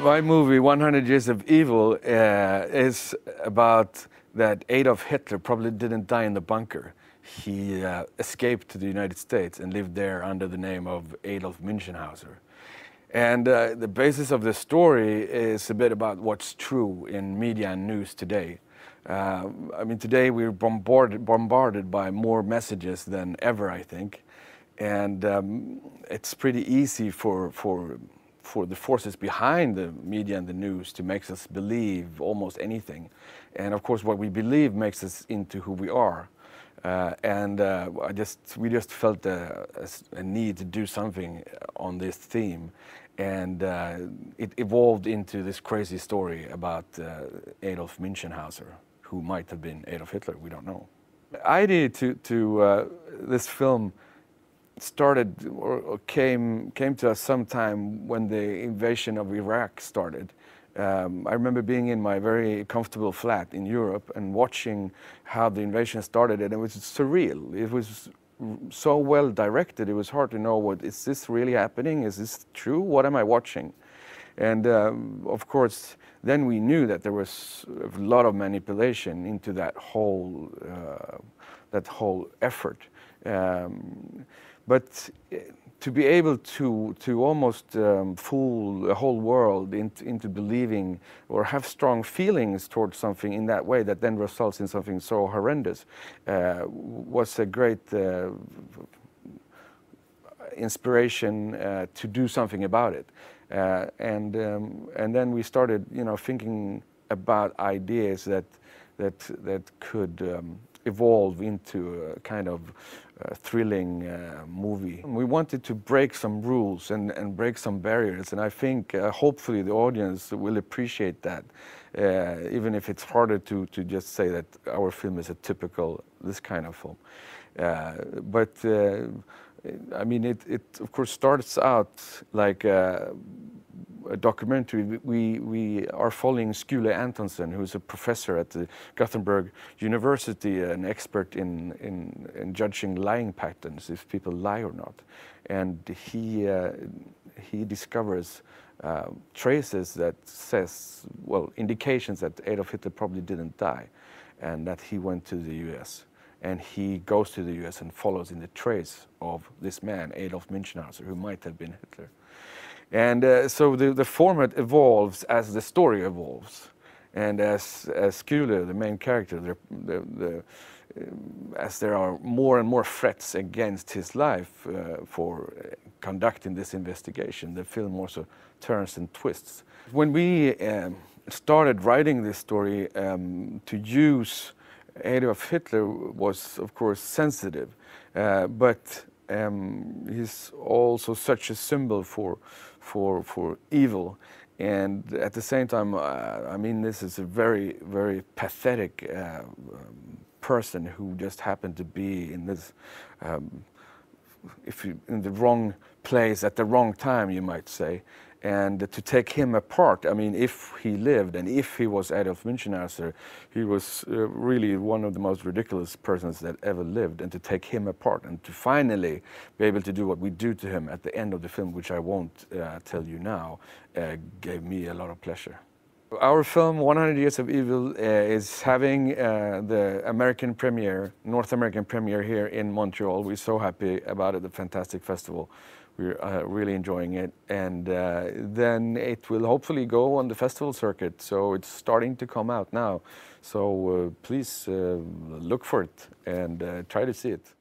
My movie, 100 Years of Evil, is about that Adolf Hitler probably didn't die in the bunker. He escaped to the United States and lived there under the name of Adolf Münchenhauser. And the basis of the story is a bit about what's true in media and news today. I mean, today we're bombarded by more messages than ever, I think. And it's pretty easy for the forces behind the media and the news to make us believe almost anything. And of course, what we believe makes us into who we are. We just felt a need to do something on this theme. And it evolved into this crazy story about Adolf Münchenhauser, who might have been Adolf Hitler, we don't know. The idea to this film started or came to us sometime when the invasion of Iraq started. I remember being in my very comfortable flat in Europe and watching how the invasion started, and it was surreal. It was so well directed, it was hard to know, is this really happening? Is this true? What am I watching? And of course, then we knew that there was a lot of manipulation into that whole effort. But to be able to almost fool the whole world into believing or have strong feelings towards something in that way that then results in something so horrendous was a great inspiration to do something about it. And then we started, thinking about ideas that could evolve into a kind of thrilling movie. We wanted to break some rules and break some barriers, and I think hopefully the audience will appreciate that, even if it's harder to just say that our film is a typical this kind of film. I mean, it of course starts out like a documentary. We are following Skule Antonsen, who's a professor at the Gothenburg University, an expert in judging lying patterns, if people lie or not. And he discovers traces that indications that Adolf Hitler probably didn't die, and that he went to the US. And he goes to the US and follows in the trace of this man, Adolf Münchenhauser, who might have been Hitler. And so the format evolves as the story evolves, and as Skule, the main character, as there are more and more threats against his life for conducting this investigation, the film also turns and twists. When we started writing this story, to use Adolf Hitler was, of course, sensitive, but he's also such a symbol for evil, and at the same time, I mean, this is a very, very pathetic person who just happened to be in this, in the wrong place at the wrong time, you might say. And to take him apart, I mean, if he lived and if he was Adolf Münchenhauser, he was really one of the most ridiculous persons that ever lived. And to take him apart and to finally be able to do what we do to him at the end of the film, which I won't tell you now, gave me a lot of pleasure. Our film, 100 Years of Evil, is having the American premiere, North American premiere here in Montreal. We're so happy about it, the fantastic festival. We're really enjoying it, and then it will hopefully go on the festival circuit. So it's starting to come out now. So please look for it and try to see it.